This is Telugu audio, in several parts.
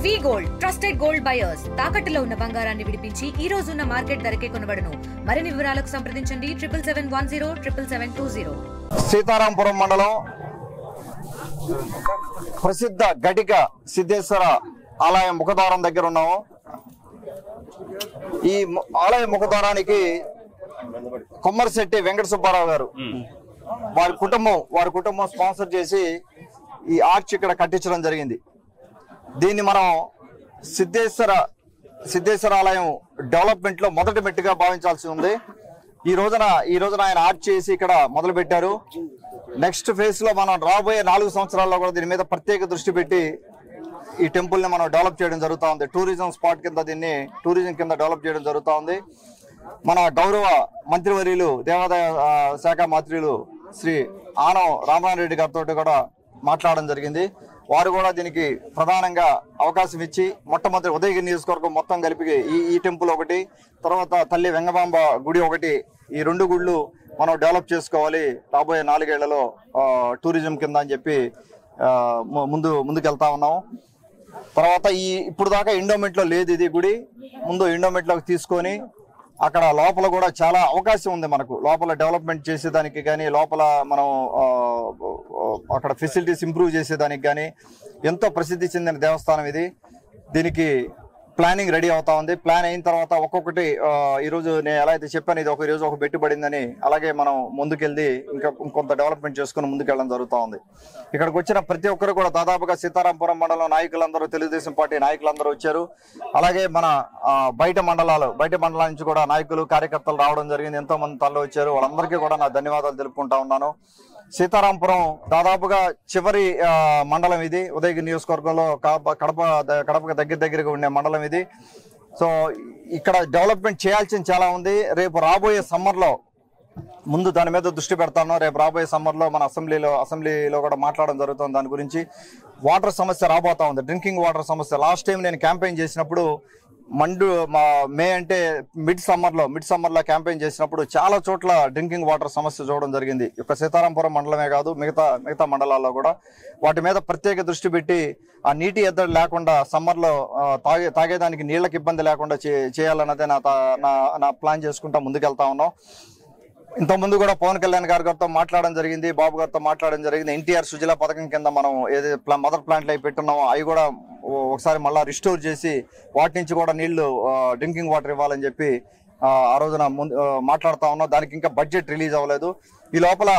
వి గోల్డ్ ట్రస్టెడ్ గోల్డ్ బయర్స్ తాకట్టులో ఉన్న బంగారాన్ని విడిపించి ఈ రోజు ఉన్న మార్కెట్ ధరకే కొనబడును. మరిన్ని వివరాలకు సంప్రదించండి 7710 సీతారాంపురం మండలం ప్రసిద్ధ ఘటిక సిద్ధేశ్వర ఆలయ ముఖద్వారం దగ్గర ఉన్నాము. ఈ ఆలయ ముఖద్వారానికి కొమ్మరిశెట్టి వెంకట సుబ్బారావు గారు వారి కుటుంబం స్పాన్సర్ చేసి ఈ ఆర్చ్ ఇక్కడ కట్టించడం జరిగింది. దీన్ని మనం సిద్ధేశ్వర ఆలయం డెవలప్మెంట్ లో మొదటి మెట్టుగా భావించాల్సి ఉంది. ఈ రోజున ఆయన ఆర్చ్ చేసి ఇక్కడ మొదలు పెట్టారు. నెక్స్ట్ ఫేజ్ లో మనం రాబోయే 4 సంవత్సరాల్లో కూడా దీని మీద ప్రత్యేక దృష్టి పెట్టి ఈ టెంపుల్ ని మనం డెవలప్ చేయడం జరుగుతూ ఉంది. టూరిజం స్పాట్ కింద దీన్ని టూరిజం కింద డెవలప్ చేయడం జరుగుతూ ఉంది. మన గౌరవ మంత్రివర్యులు దేవాదాయ శాఖ మంత్రులు శ్రీ ఆనం రామనారాయణ గారితో కూడా మాట్లాడడం జరిగింది. వారు కూడా దీనికి ప్రధానంగా అవకాశం ఇచ్చి మొట్టమొదటి ఉదయగిరి నియోజకవర్గం మొత్తం కలిపి ఈ టెంపుల్ ఒకటి, తర్వాత తల్లి వెంగమాంబ గుడి ఒకటి, ఈ 2 గుళ్ళు మనం డెవలప్ చేసుకోవాలి రాబోయే 4 ఏళ్లలో టూరిజం కింద అని చెప్పి ముందుకెళ్తా ఉన్నాం. తర్వాత ఇప్పుడు దాకా ఎండోమెంట్ లో లేదు ఇది గుడి, ముందు ఎండోమెంట్ లోకి తీసుకొని అక్కడ లోపల కూడా చాలా అవకాశం ఉంది మనకు. లోపల డెవలప్మెంట్ చేసేదానికి కానీ, లోపల మనం అక్కడ ఫెసిలిటీస్ ఇంప్రూవ్ చేసేదానికి కానీ ఎంతో ప్రసిద్ధి చెందిన దేవస్థానం ఇది. దీనికి ప్లానింగ్ రెడీ అవుతా ఉంది. ప్లాన్ అయిన తర్వాత ఒక్కొక్కటి ఈరోజు నేను ఎలా అయితే చెప్పాను, ఇది ఈరోజు ఒక పెట్టుబడిందని, అలాగే మనం ముందుకెళ్ళి ఇంకొంత డెవలప్మెంట్ చేసుకుని ముందుకెళ్ళడం జరుగుతూ ఉంది. ఇక్కడికి వచ్చిన ప్రతి ఒక్కరు కూడా దాదాపుగా సీతారాంపురం మండలం నాయకులందరూ, తెలుగుదేశం పార్టీ నాయకులందరూ వచ్చారు. అలాగే మన బయట మండలాల నుంచి కూడా నాయకులు కార్యకర్తలు రావడం జరిగింది. ఎంతో మంది తరలి వచ్చారు. వాళ్ళందరికీ కూడా నా ధన్యవాదాలు తెలుపుకుంటా ఉన్నాను. సీతారాంపురం దాదాపుగా చివరి మండలం ఇది. ఉదయగిరి నియోజకవర్గంలో కడప దగ్గరగా ఉండే మండలం ఇది. సో ఇక్కడ డెవలప్మెంట్ చేయాల్సింది చాలా ఉంది. రేపు రాబోయే సమ్మర్లో ముందు దాని మీద దృష్టి పెడతాను. రేపు రాబోయే సమ్మర్లో మన అసెంబ్లీలో కూడా మాట్లాడడం జరుగుతుంది. దాని గురించి వాటర్ సమస్య రాబోతా ఉంది, డ్రింకింగ్ వాటర్ సమస్య. లాస్ట్ టైం నేను క్యాంపెయిన్ చేసినప్పుడు మే అంటే మిడ్ సమ్మర్ లో క్యాంపెయిన్ చేసినప్పుడు చాలా చోట్ల డ్రింకింగ్ వాటర్ సమస్య చూడడం జరిగింది. ఒక సీతారాంపురం మండలమే కాదు, మిగతా మండలాల్లో కూడా వాటి మీద ప్రత్యేక దృష్టి పెట్టి ఆ నీటి ఎద్దడి లేకుండా సమ్మర్ లో తాగేదానికి నీళ్లకు ఇబ్బంది లేకుండా చేయాలన్నదే నా ప్లాన్ చేసుకుంటా ముందుకెళ్తా ఉన్నాం. ఇంతకుముందు కూడా పవన్ కళ్యాణ్ గారితో మాట్లాడడం జరిగింది, బాబు గారితో మాట్లాడడం జరిగింది. ఎన్టీఆర్ సుజల పథకం కింద మనం ఏదైతే మదర్ ప్లాంట్లు అవి పెట్టున్నామో అవి కూడా ఒకసారి మళ్ళీ రిస్టోర్ చేసి వాటి నుంచి కూడా నీళ్లు డ్రింకింగ్ వాటర్ ఇవ్వాలని చెప్పి ఆ రోజున మాట్లాడుతా ఉన్నాం. దానికి ఇంకా బడ్జెట్ రిలీజ్ అవ్వలేదు. ఈ లోపల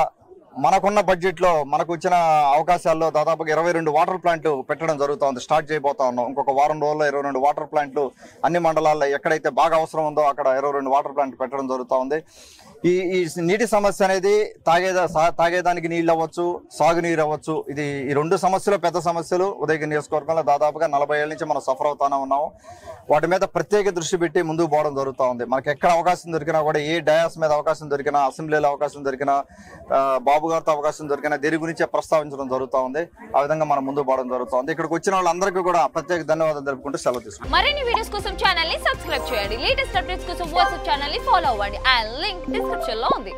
మనకున్న బడ్జెట్ లో మనకు వచ్చిన అవకాశాల్లో దాదాపుగా 22 వాటర్ ప్లాంట్లు పెట్టడం జరుగుతూ ఉంది. స్టార్ట్ చేయబోతా ఉన్నాం. ఇంకొక వారం రోజుల్లో 22 వాటర్ ప్లాంట్లు అన్ని మండలాల్లో ఎక్కడైతే బాగా అవసరం ఉందో అక్కడ 22 వాటర్ ప్లాంట్లు పెట్టడం జరుగుతూ ఉంది. ఈ నీటి సమస్య అనేది తాగేదానికి నీళ్ళు అవ్వచ్చు, సాగునీరు అవ్వచ్చు. ఈ 2 సమస్యలు పెద్ద సమస్యలు. ఉదయగిరి నియోజకవర్గంలో దాదాపుగా 40 ఏళ్ల నుంచి మనం సఫర్ అవుతానే ఉన్నాము. వాటి మీద ప్రత్యేక దృష్టి పెట్టి ముందుకు పోవడం జరుగుతూ ఉంది. మనకి ఎక్కడ అవకాశం దొరికినా కూడా, ఏ డయాస్ మీద అవకాశం దొరికినా, అసెంబ్లీలో అవకాశం దొరికినా, బాబు గారితో అవకాశం దొరికినా దీని గురించే ప్రస్తావించడం జరుగుతూ ఉంది. ఆ విధంగా మనం ముందుకు పోవడం జరుగుతూ ఉంది. ఇక్కడికి వచ్చిన వాళ్ళందరికీ కూడా ప్రత్యేక ధన్యవాదాలు తెలుపుకుంటూ సెలవు తీసుకుంటాం. మరిన్ని వీడియోస్ కోసం ఛానల్ ని సబ్స్క్రైబ్ చేయండి. లేటెస్ట్ అప్డేట్స్ కోసం వాట్సాప్ ఛానల్ ని ఫాలో అవ్వండి. ఆ లింక్ డిస్క్రిప్షన్ లో ఉంది.